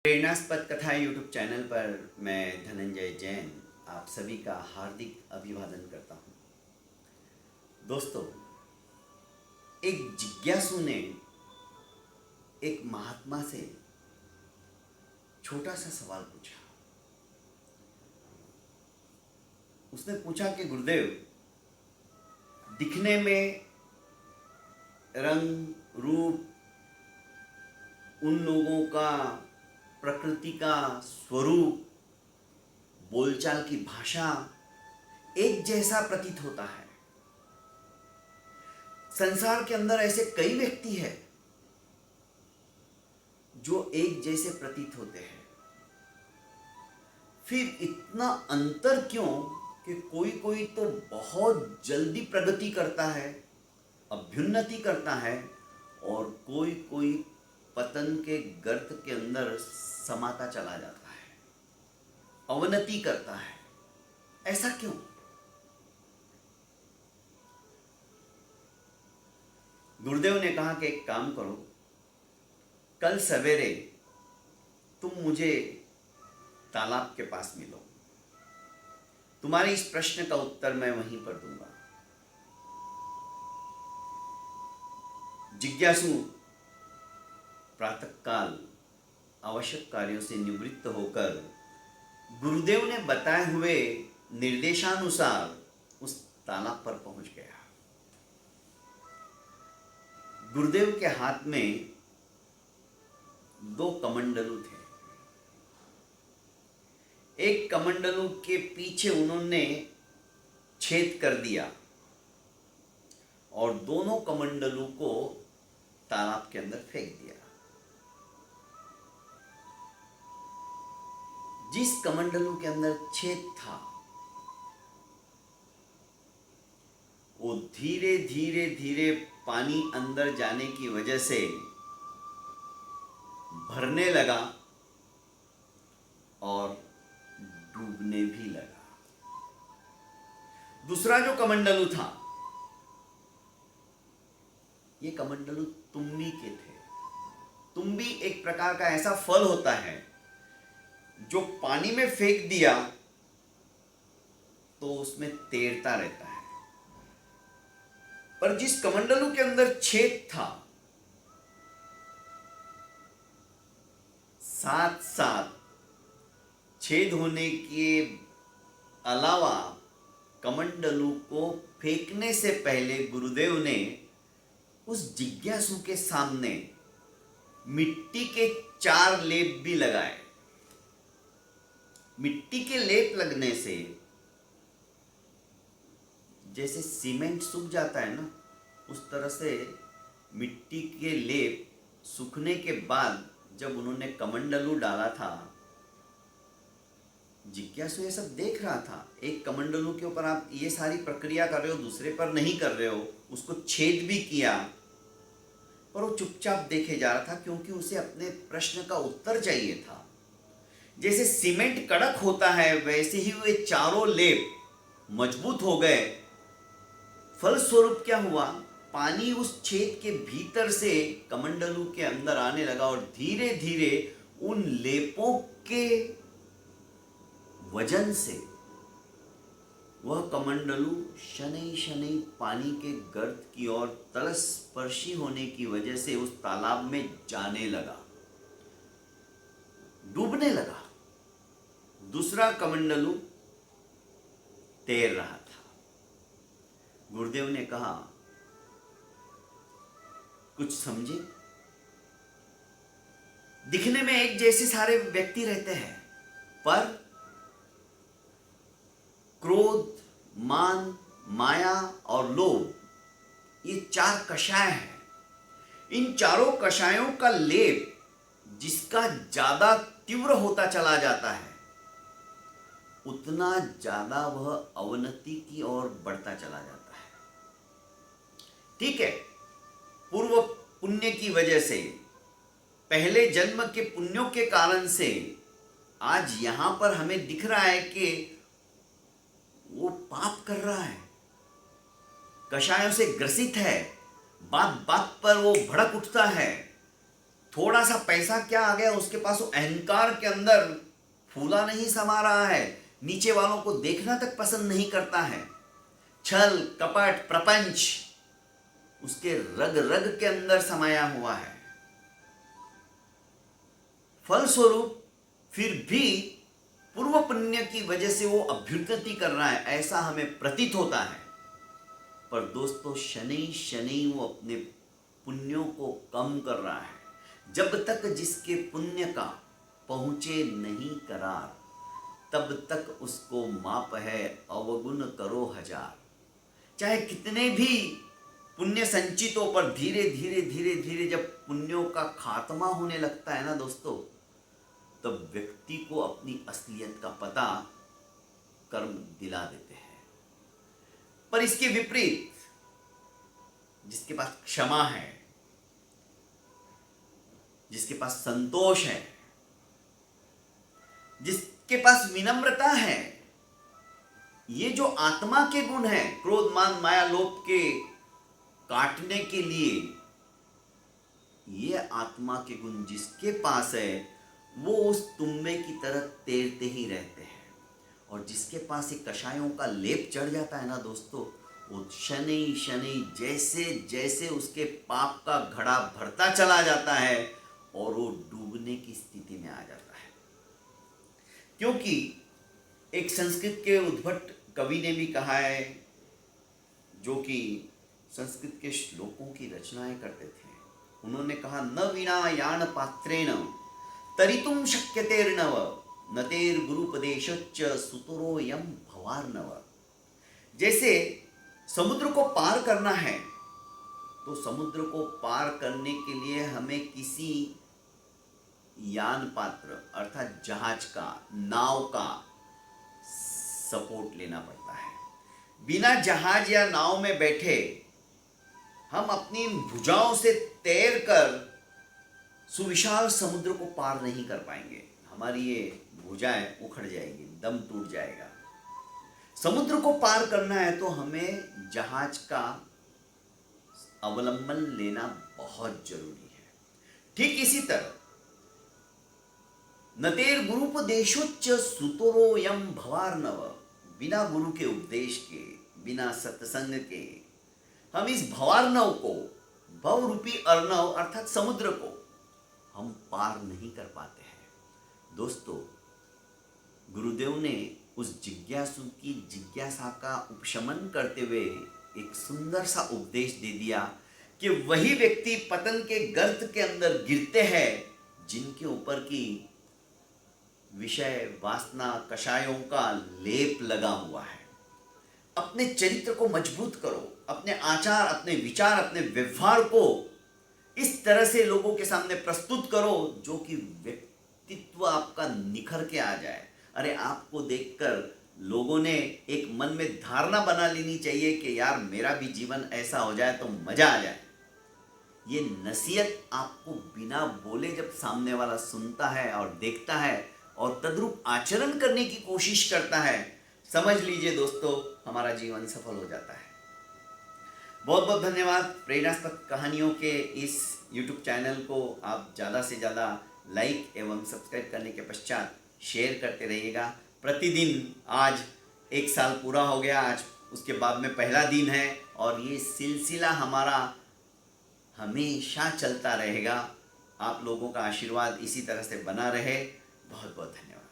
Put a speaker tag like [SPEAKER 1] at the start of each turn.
[SPEAKER 1] प्रेरणास्पद कथा YouTube channel पर मैं धनंजय जैन आप सभी का हार्दिक अभिवादन करता हूँ। दोस्तों, एक जिज्ञासु ने एक महात्मा से छोटा सा सवाल पूछा। उसने पूछा कि गुरुदेव, दिखने में रंग रूप, उन लोगों का प्रकृति का स्वरूप, बोलचाल की भाषा एक जैसा प्रतीत होता है। संसार के अंदर ऐसे कई व्यक्ति हैं जो एक जैसे प्रतीत होते हैं, फिर इतना अंतर क्यों कि कोई कोई तो बहुत जल्दी प्रगति करता है, अभ्युन्नति करता है, और कोई कोई पतन के गर्त के अंदर समाता चला जाता है, अवनति करता है। ऐसा क्यों? गुरुदेव ने कहा कि एक काम करो, कल सवेरे तुम मुझे तालाब के पास मिलो, तुम्हारे इस प्रश्न का उत्तर मैं वहीं पर दूंगा। जिज्ञासु प्रातःकाल आवश्यक कार्यों से निवृत्त होकर गुरुदेव ने बताए हुए निर्देशानुसार उस तालाब पर पहुंच गया। गुरुदेव के हाथ में 2 कमंडलू थे। एक कमंडलू के पीछे उन्होंने छेद कर दिया और दोनों कमंडलू को तालाब के अंदर फेंक दिया। जिस कमंडलू के अंदर छेद था वो धीरे धीरे धीरे पानी अंदर जाने की वजह से भरने लगा और डूबने भी लगा। दूसरा जो कमंडलू था, ये कमंडलू तुम्बी के थे। तुम्बी एक प्रकार का ऐसा फल होता है जो पानी में फेंक दिया तो उसमें तैरता रहता है, पर जिस कमंडलू के अंदर छेद था, साथ साथ छेद होने के अलावा कमंडलू को फेंकने से पहले गुरुदेव ने उस जिज्ञासु के सामने मिट्टी के 4 लेप भी लगाए। मिट्टी के लेप लगने से जैसे सीमेंट सूख जाता है ना, उस तरह से मिट्टी के लेप सूखने के बाद जब उन्होंने कमंडलू डाला था, जिज्ञासु ये सब देख रहा था। एक कमंडलू के ऊपर आप ये सारी प्रक्रिया कर रहे हो, दूसरे पर नहीं कर रहे हो। उसको छेद भी किया, पर वो चुपचाप देखे जा रहा था, क्योंकि उसे अपने प्रश्न का उत्तर चाहिए था। जैसे सीमेंट कड़क होता है, वैसे ही वे चारों लेप मजबूत हो गए। फलस्वरूप क्या हुआ, पानी उस छेद के भीतर से कमंडलू के अंदर आने लगा और धीरे धीरे उन लेपों के वजन से वह कमंडलू शनै शनै पानी के गर्त की ओर तलस्पर्शी होने की वजह से उस तालाब में जाने लगा, डूबने लगा। दूसरा कमंडलू तैर रहा था। गुरुदेव ने कहा, कुछ समझे? दिखने में एक जैसे सारे व्यक्ति रहते हैं, पर क्रोध, मान, माया और लोभ, ये 4 कषाय हैं। इन चारों कषायों का लेप जिसका ज्यादा तीव्र होता चला जाता है, उतना ज्यादा वह अवनति की ओर बढ़ता चला जाता है। ठीक है, पूर्व पुण्य की वजह से, पहले जन्म के पुण्यों के कारण से आज यहां पर हमें दिख रहा है कि वो पाप कर रहा है, कषायों से ग्रसित है, बात बात पर वो भड़क उठता है, थोड़ा सा पैसा क्या आ गया उसके पास, वो अहंकार के अंदर फूला नहीं समा रहा है, नीचे वालों को देखना तक पसंद नहीं करता है। छल कपट प्रपंच उसके रग रग के अंदर समाया हुआ है। फलस्वरूप फिर भी पूर्व पुण्य की वजह से वो अभ्युन्नति कर रहा है, ऐसा हमें प्रतीत होता है। पर दोस्तों शनि शनि वो अपने पुण्यों को कम कर रहा है। जब तक जिसके पुण्य का पहुंचे नहीं करार, तब तक उसको माप है अवगुण करो हजार। चाहे कितने भी पुण्य संचितों पर धीरे धीरे धीरे धीरे जब पुण्यों का खात्मा होने लगता है ना दोस्तों, तब व्यक्ति को अपनी असलियत का पता कर्म दिला देते हैं। पर इसके विपरीत जिसके पास क्षमा है, जिसके पास संतोष है, जिसके पास विनम्रता है, ये जो आत्मा के गुण हैं, क्रोध मान माया लोभ के काटने के लिए, ये आत्मा के गुण जिसके पास है वो उस तुम्बे की तरह तैरते ही रहते हैं। और जिसके पास एक कषायों का लेप चढ़ जाता है ना दोस्तों, वो शनि शनि जैसे जैसे उसके पाप का घड़ा भरता चला जाता है और वो डूबने की स्थिति में आ जाता है। क्योंकि एक संस्कृत के उद्भट कवि ने भी कहा है, जो कि संस्कृत के श्लोकों की रचनाएं करते थे, उन्होंने कहा न विना यान पात्रेण तरितुम शक्यतेर्नव नतेर गुरुपदेशच्च सुतरो यम भवार्णव। जैसे समुद्र को पार करना है तो समुद्र को पार करने के लिए हमें किसी यान पात्र अर्थात जहाज का, नाव का सपोर्ट लेना पड़ता है। बिना जहाज या नाव में बैठे हम अपनी भुजाओं से तैर कर सुविशाल समुद्र को पार नहीं कर पाएंगे। हमारी ये भुजाएं उखड़ जाएगी, दम टूट जाएगा। समुद्र को पार करना है तो हमें जहाज का अवलंबन लेना बहुत जरूरी है। ठीक इसी तरह नतेर गुरुपदेशोच्च सुतरो यम भवार्णव, बिना गुरु के उपदेश के, बिना सत्संग के हम इस भवार्णव को, भव रूपी अर्णव अर्थात समुद्र को हम पार नहीं कर पाते हैं। दोस्तों गुरुदेव ने उस जिज्ञासु की जिज्ञासा का उपशमन करते हुए एक सुंदर सा उपदेश दे दिया कि वही व्यक्ति पतन के गर्त के अंदर गिरते हैं जिनके ऊपर की विषय वासना कषायों का लेप लगा हुआ है। अपने चरित्र को मजबूत करो, अपने आचार, अपने विचार, अपने व्यवहार को इस तरह से लोगों के सामने प्रस्तुत करो जो कि व्यक्तित्व आपका निखर के आ जाए। अरे आपको देखकर लोगों ने एक मन में धारणा बना लेनी चाहिए कि यार मेरा भी जीवन ऐसा हो जाए तो मजा आ जाए। ये नसीहत आपको बिना बोले जब सामने वाला सुनता है और देखता है और तद्रूप आचरण करने की कोशिश करता है, समझ लीजिए दोस्तों हमारा जीवन सफल हो जाता है। बहुत बहुत धन्यवाद। प्रेरणास्पद कहानियों के इस YouTube चैनल को आप ज़्यादा से ज़्यादा लाइक एवं सब्सक्राइब करने के पश्चात शेयर करते रहिएगा। प्रतिदिन आज 1 साल पूरा हो गया, आज उसके बाद में पहला दिन है और ये सिलसिला हमारा हमेशा चलता रहेगा। आप लोगों का आशीर्वाद इसी तरह से बना रहे। बहुत बहुत धन्यवाद।